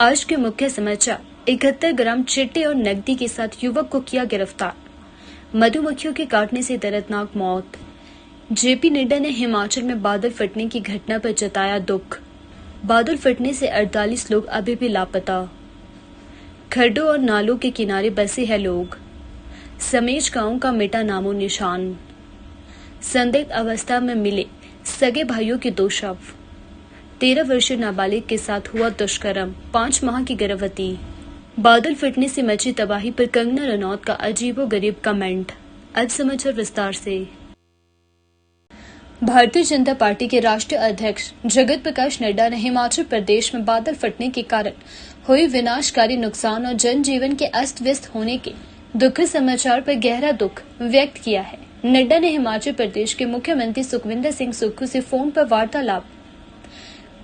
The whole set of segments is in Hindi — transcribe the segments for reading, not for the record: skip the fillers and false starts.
आज के मुख्य समाचार। 71 ग्राम चिट्टे और नकदी के साथ युवक को किया गिरफ्तार। मधुमक्खियों के काटने से दर्दनाक मौत। जेपी नड्डा ने हिमाचल में बादल फटने की घटना पर जताया दुख। बादल फटने से 48 लोग अभी भी लापता। खड्डों और नालों के किनारे बसे हैं लोग। समेज गांव का मिटा नामो निशान। संदिग्ध अवस्था में मिले सगे भाइयों के 2 शव। 13 वर्षीय नाबालिग के साथ हुआ दुष्कर्म, 5 माह की गर्भवती। बादल फटने से मची तबाही पर कंगना रनौत का अजीबोगरीब कमेंट। अब समाचार विस्तार से। भारतीय जनता पार्टी के राष्ट्रीय अध्यक्ष जगत प्रकाश नड्डा ने हिमाचल प्रदेश में बादल फटने के कारण हुई विनाशकारी नुकसान और जनजीवन के अस्त व्यस्त होने के दुखद समाचार पर गहरा दुख व्यक्त किया है। नड्डा ने हिमाचल प्रदेश के मुख्यमंत्री सुखविंदर सिंह सुक्खू से फोन पर वार्तालाप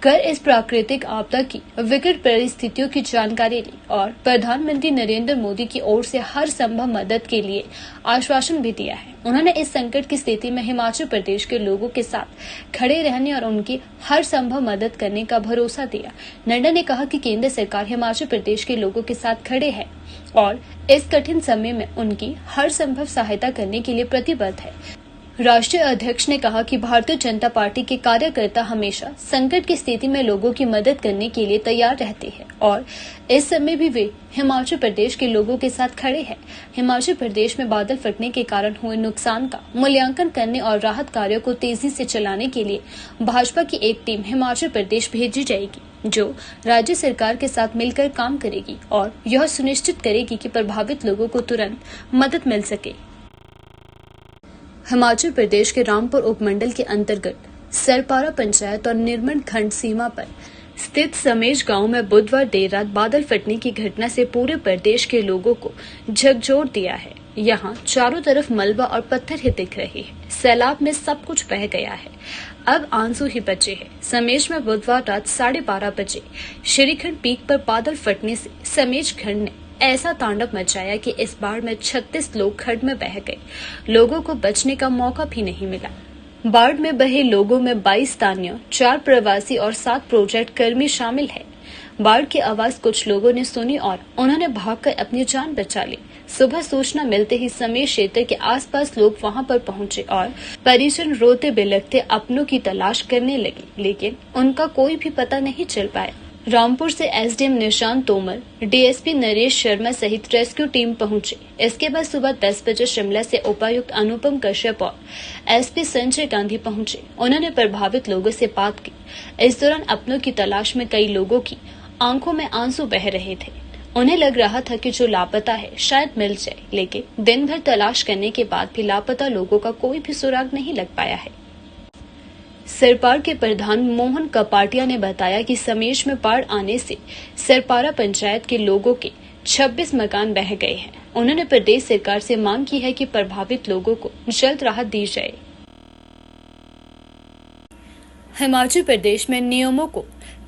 कर इस प्राकृतिक आपदा की विकट परिस्थितियों की जानकारी ली और प्रधानमंत्री नरेंद्र मोदी की ओर से हर संभव मदद के लिए आश्वासन भी दिया है। उन्होंने इस संकट की स्थिति में हिमाचल प्रदेश के लोगों के साथ खड़े रहने और उनकी हर संभव मदद करने का भरोसा दिया। नड्डा ने कहा कि केंद्र सरकार हिमाचल प्रदेश के लोगों के साथ खड़े है और इस कठिन समय में उनकी हर संभव सहायता करने के लिए प्रतिबद्ध है। राष्ट्रीय अध्यक्ष ने कहा कि भारतीय जनता पार्टी के कार्यकर्ता हमेशा संकट की स्थिति में लोगों की मदद करने के लिए तैयार रहते हैं और इस समय भी वे हिमाचल प्रदेश के लोगों के साथ खड़े हैं। हिमाचल प्रदेश में बादल फटने के कारण हुए नुकसान का मूल्यांकन करने और राहत कार्यों को तेजी से चलाने के लिए भाजपा की एक टीम हिमाचल प्रदेश भेजी जाएगी, जो राज्य सरकार के साथ मिलकर काम करेगी और यह सुनिश्चित करेगी कि प्रभावित लोगों को तुरंत मदद मिल सके। हिमाचल प्रदेश के रामपुर उपमंडल के अंतर्गत सरपारा पंचायत और निर्मंड खंड सीमा पर स्थित समेज गांव में बुधवार देर रात बादल फटने की घटना से पूरे प्रदेश के लोगों को झकझोर दिया है। यहाँ चारों तरफ मलबा और पत्थर ही दिख रहे हैं। सैलाब में सब कुछ बह गया है। अब आंसू ही बचे हैं। समेज में बुधवार रात 12:30 बजे श्रीखंड पीक पर बादल फटने से समेज खंड ने ऐसा तांडव मचाया कि इस बाढ़ में 36 लोग खड्ड में बह गए। लोगों को बचने का मौका भी नहीं मिला। बाढ़ में बहे लोगों में 22 स्थानीय, 4 प्रवासी और 7 प्रोजेक्ट कर्मी शामिल हैं। बाढ़ की आवाज कुछ लोगों ने सुनी और उन्होंने भागकर अपनी जान बचा ली। सुबह सूचना मिलते ही समेज क्षेत्र के आसपास लोग वहां पर पहुंचे और परिजन रोते बिलखते अपनों की तलाश करने लगे, लेकिन उनका कोई भी पता नहीं चल पाया। रामपुर से एसडीएम निशांत तोमर, डीएसपी नरेश शर्मा सहित रेस्क्यू टीम पहुंचे। इसके बाद सुबह 10 बजे शिमला से उपायुक्त अनुपम कश्यप और एसपी संजय गांधी पहुंचे। उन्होंने प्रभावित लोगों से बात की। इस दौरान अपनों की तलाश में कई लोगों की आंखों में आंसू बह रहे थे। उन्हें लग रहा था कि जो लापता है शायद मिल जाए, लेकिन दिन भर तलाश करने के बाद भी लापता लोगों का कोई भी सुराग नहीं लग पाया है। सरपार के प्रधान मोहन कपाटिया ने बताया कि समेज में बाढ़ आने से सरपारा पंचायत के लोगों के 26 मकान बह गए हैं। उन्होंने प्रदेश सरकार से मांग की है कि प्रभावित लोगों को जल्द राहत दी जाए। हिमाचल प्रदेश में नियमों को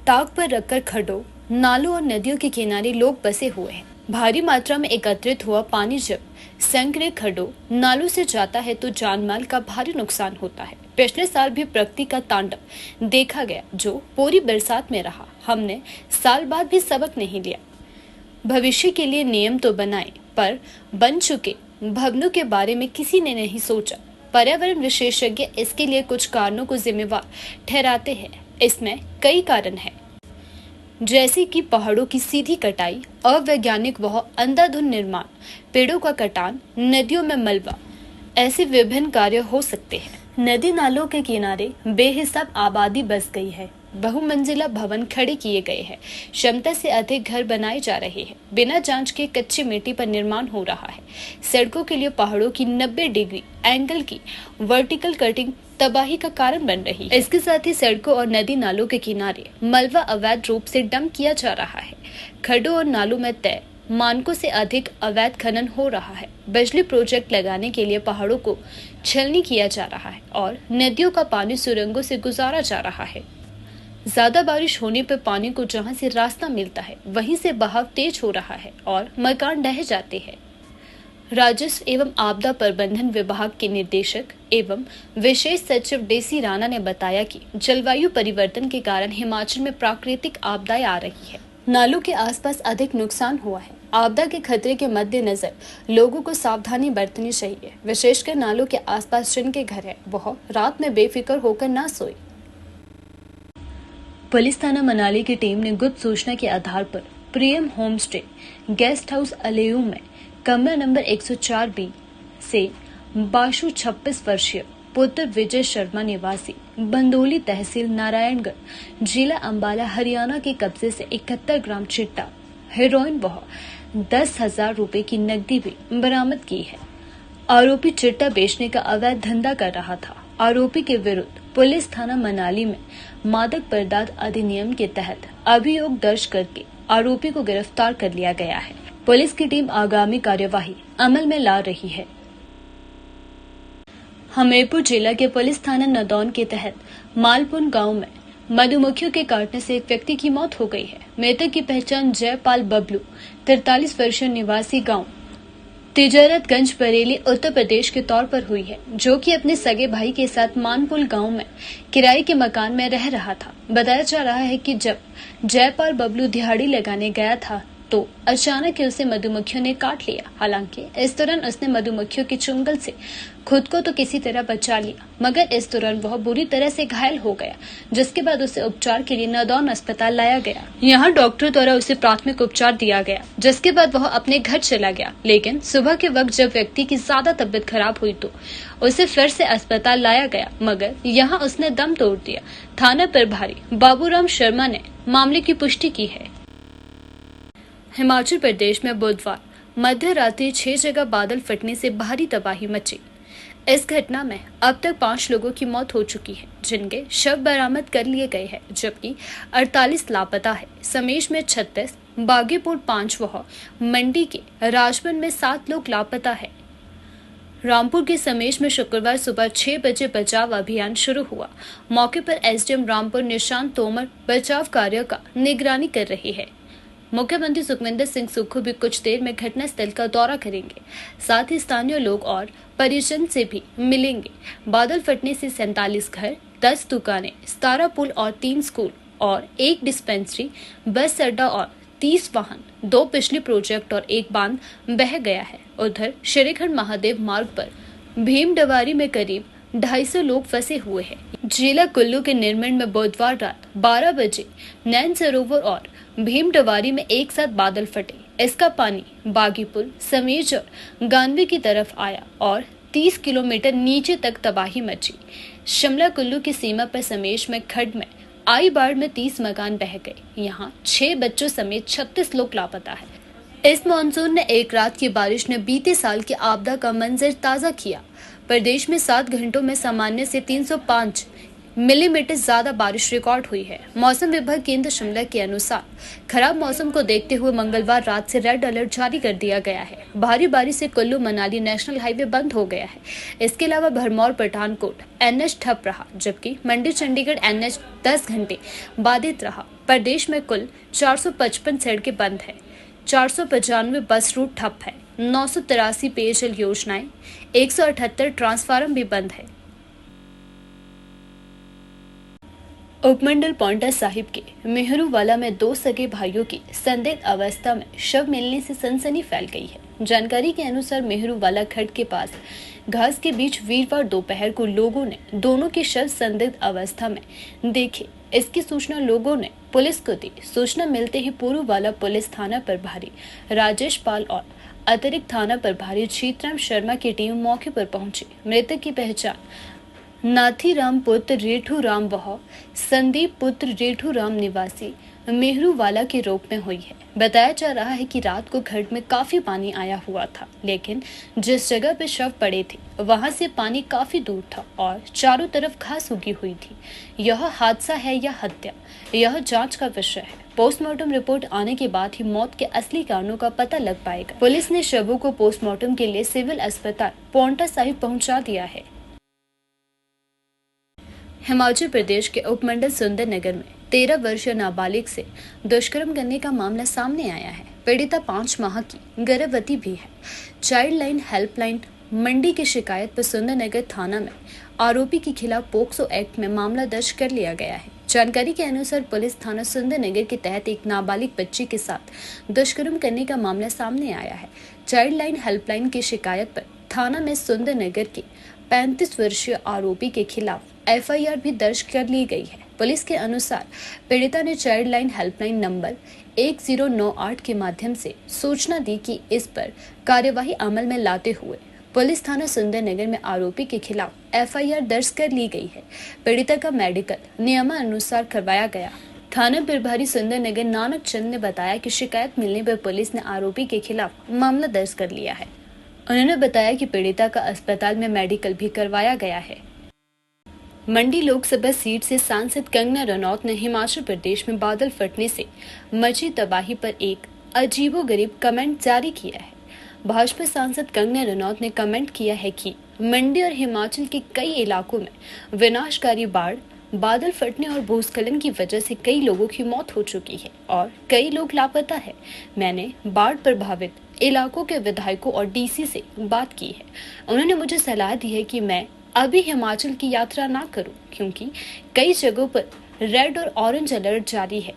ताक पर रखकर खड्डों, नालों और नदियों के किनारे लोग बसे हुए हैं। भारी मात्रा में एकत्रित हुआ पानी जब संकरे खड्डों, नालों से जाता है तो जानमाल का भारी नुकसान होता है। पिछले साल भी प्रकृति का तांडव देखा गया, जो पूरी बरसात में रहा। हमने साल बाद भी सबक नहीं लिया। भविष्य के लिए नियम तो बनाए, पर बन चुके भवनों के बारे में किसी ने नहीं सोचा। पर्यावरण विशेषज्ञ इसके लिए कुछ कारणों को जिम्मेवार ठहराते हैं। इसमें कई कारण हैं, जैसे कि पहाड़ों की सीधी कटाई, अवैज्ञानिक व अंधाधुंध निर्माण, पेड़ों का कटान, नदियों में मलबा। ऐसे विभिन्न कार्य हो सकते हैं। नदी नालों के किनारे बेहिसाब आबादी बस गई है। बहुमंजिला भवन खड़े किए गए हैं। क्षमता से अधिक घर बनाए जा रहे हैं। बिना जांच के कच्ची मिट्टी पर निर्माण हो रहा है। सड़कों के लिए पहाड़ों की 90 डिग्री एंगल की वर्टिकल कटिंग तबाही का कारण बन रही है। इसके साथ ही सड़कों और नदी नालों के किनारे मलबा अवैध रूप से डंप किया जा रहा है। खड्डों और नालों में तय मानकों से अधिक अवैध खनन हो रहा है। बिजली प्रोजेक्ट लगाने के लिए पहाड़ों को छलनी किया जा रहा है और नदियों का पानी सुरंगों से गुजारा जा रहा है। ज्यादा बारिश होने पर पानी को जहां से रास्ता मिलता है वहीं से बहाव तेज हो रहा है और मकान ढह जाते हैं। राजस्व एवं आपदा प्रबंधन विभाग के निदेशक एवं विशेष सचिव डेसी राणा ने बताया कि जलवायु परिवर्तन के कारण हिमाचल में प्राकृतिक आपदाएं आ रही है। नालों के आसपास अधिक नुकसान हुआ है। आपदा के खतरे के मद्देनजर लोगों को सावधानी बरतनी चाहिए, विशेषकर नालों के आसपास जिनके घर है वह रात में बेफिक्र होकर ना सोए। पुलिस थाना मनाली की टीम ने गुप्त सूचना के आधार पर प्रियम होम स्टे गेस्ट हाउस अलेयू में कमरा नंबर 104 बी से बाशु 26 वर्षीय पुत्र विजय शर्मा निवासी बंदोली तहसील नारायणगढ़ जिला अंबाला हरियाणा के कब्जे से 71 ग्राम चिट्टा हेरोइन व 10,000 रुपए की नकदी भी बरामद की है। आरोपी चिट्टा बेचने का अवैध धंधा कर रहा था। आरोपी के विरुद्ध पुलिस थाना मनाली में मादक पदार्थ अधिनियम के तहत अभियोग दर्ज करके आरोपी को गिरफ्तार कर लिया गया है। पुलिस की टीम आगामी कार्यवाही अमल में ला रही है। हमीरपुर जिला के पुलिस थाना नदौन के तहत मालपुन गांव में मधुमक्खियों के काटने से एक व्यक्ति की मौत हो गई है। मृतक की पहचान जयपाल बबलू 43 वर्षीय निवासी गांव तिजरतगंज बरेली उत्तर प्रदेश के तौर पर हुई है, जो कि अपने सगे भाई के साथ मानपुल गांव में किराए के मकान में रह रहा था। बताया जा रहा है कि जब जयपाल बबलू दिहाड़ी लगाने गया था तो अचानक ही उसे मधुमक्खियों ने काट लिया। हालांकि इस दौरान उसने मधुमक्खियों के चुंगल से खुद को तो किसी तरह बचा लिया, मगर इस दौरान वह बुरी तरह से घायल हो गया, जिसके बाद उसे उपचार के लिए नदौन अस्पताल लाया गया। यहाँ डॉक्टर द्वारा उसे प्राथमिक उपचार दिया गया, जिसके बाद वह अपने घर चला गया। लेकिन सुबह के वक्त जब व्यक्ति की ज्यादा तबीयत खराब हुई तो उसे फिर से अस्पताल लाया गया, मगर यहाँ उसने दम तोड़ दिया। थाना प्रभारी बाबूराम शर्मा ने मामले की पुष्टि की है। हिमाचल प्रदेश में बुधवार मध्य रात्रि 6 जगह बादल फटने से भारी तबाही मची। इस घटना में अब तक 5 लोगों की मौत हो चुकी है, जिनके शव बरामद कर लिए गए हैं, जबकि 48 लापता है। समेश में 36, बागीपुर 5 व मंडी के राजबन में 7 लोग लापता है। रामपुर के समेश में शुक्रवार सुबह 6 बजे बचाव अभियान शुरू हुआ। मौके पर एसडीएम रामपुर निशांत तोमर बचाव कार्य का निगरानी कर रही है। मुख्यमंत्री सुखविंदर सिंह सुक्खू भी कुछ देर में घटनास्थल का दौरा करेंगे, साथ ही स्थानीय लोग और परिजन से भी मिलेंगे। बादल फटने से 47 घर, 10 दुकानें, 17 पुल और 3 स्कूल और 1 डिस्पेंसरी, बस अड्डा और 30 वाहन, 2 बिजली प्रोजेक्ट और 1 बांध बह गया है। उधर श्रीखंड महादेव मार्ग पर भीमडवारी में करीब 250 लोग फंसे हुए हैं। जिला कुल्लू के निर्मंड में बुधवार रात 12 बजे नैन सरोवर और भीमडवारी में एक साथ बादल फटे। इसका पानी बागीपुल, समेज और गानवी की तरफ आया और 30 किलोमीटर नीचे तक तबाही मची। शिमला कुल्लू की सीमा पर समेश में खड्ड में आई बाढ़ में 30 मकान बह गए। यहाँ 6 बच्चों समेत 36 लोग लापता है। इस मानसून ने एक रात की बारिश ने बीते साल की आपदा का मंजर ताजा किया। प्रदेश में 7 घंटों में सामान्य से 305 मिलीमीटर ज्यादा बारिश रिकॉर्ड हुई है। मौसम विभाग केंद्र शिमला के अनुसार खराब मौसम को देखते हुए मंगलवार रात से रेड अलर्ट जारी कर दिया गया है। भारी बारिश से कुल्लू मनाली नेशनल हाईवे बंद हो गया है। इसके अलावा भरमौर पठानकोट एनएच ठप रहा, जबकि मंडी चंडीगढ़ एनएच 10 घंटे बाधित रहा। प्रदेश में कुल 455 सड़कें बंद है, 495 बस रूट ठप है, 983 पेयजल योजनाएं, 178 ट्रांसफार्मर भी बंद है। उपमंडल पांवटा साहिब के मेहरुवाला में 2 सगे भाइयों की संदिग्ध अवस्था में शव मिलने से सनसनी फैल गई है। जानकारी के अनुसार मेहरुवाला खड्ड के पास घास के बीच वीरवार दोपहर को लोगों ने दोनों के शव संदिग्ध अवस्था में देखे। इसकी सूचना लोगों ने पुलिस को दी। सूचना मिलते ही पूर्ववाला पुलिस थाना प्रभारी राजेश पाल और अतिरिक्त थाना प्रभारी जीतराम शर्मा की टीम मौके पर पहुंची। मृतक की पहचान नाथीराम पुत्र रेठू राम व संदीप पुत्र रेठू राम निवासी मेहरुवाला के रूप में हुई है। बताया जा रहा है कि रात को खड्ड में काफी पानी आया हुआ था, लेकिन जिस जगह पे शव पड़े थे वहां से पानी काफी दूर था और चारों तरफ घास उगी हुई थी। यह हादसा है या हत्या, यह जांच का विषय है। पोस्टमार्टम रिपोर्ट आने के बाद ही मौत के असली कारणों का पता लग पाएगा। पुलिस ने शवों को पोस्टमार्टम के लिए सिविल अस्पताल पांवटा साहिब पहुँचा दिया है। हिमाचल प्रदेश के उपमंडल सुंदरनगर में 13 वर्षीय नाबालिग से दुष्कर्म करने का मामला सामने आया है। पीड़िता 5 माह की गर्भवती भी है। चाइल्ड लाइन हेल्पलाइन मंडी की शिकायत पर सुंदरनगर थाना में आरोपी के खिलाफ पोक्सो एक्ट में मामला दर्ज कर लिया गया है। जानकारी के अनुसार पुलिस थाना सुंदरनगर के तहत एक नाबालिग बच्ची के साथ दुष्कर्म करने का मामला सामने आया है। चाइल्ड लाइन हेल्पलाइन की शिकायत पर थाना में सुंदरनगर के 35 वर्षीय आरोपी के खिलाफ एफआईआर भी दर्ज कर ली गई है। पुलिस के अनुसार पीड़िता ने चाइल्ड लाइन हेल्पलाइन नंबर 1098 के माध्यम से सूचना दी कि इस पर कार्यवाही अमल में लाते हुए पुलिस थाना सुंदरनगर में आरोपी के खिलाफ एफआईआर दर्ज कर ली गई है। पीड़िता का मेडिकल नियमानुसार करवाया गया। थाना प्रभारी सुंदरनगर नानक चंद ने बताया कि शिकायत मिलने पर पुलिस ने आरोपी के खिलाफ मामला दर्ज कर लिया है। उन्होंने बताया कि पीड़िता का अस्पताल में मेडिकल भी करवाया गया है। मंडी लोकसभा सीट से सांसद कंगना रनौत ने हिमाचल प्रदेश में बादल फटने से मची तबाही पर एक अजीबोगरीब कमेंट जारी किया है। भाजपा सांसद कंगना रनौत ने कमेंट किया है कि मंडी और हिमाचल के कई इलाकों में विनाशकारी बाढ़, बादल फटने और भूस्खलन की वजह से कई लोगों की मौत हो चुकी है और कई लोग लापता है। मैंने बाढ़ प्रभावित इलाकों के विधायकों और डीसी से बात की है। उन्होंने मुझे सलाह दी है कि मैं अभी हिमाचल की यात्रा ना करूं, क्योंकि कई जगहों पर रेड और ऑरेंज अलर्ट जारी है।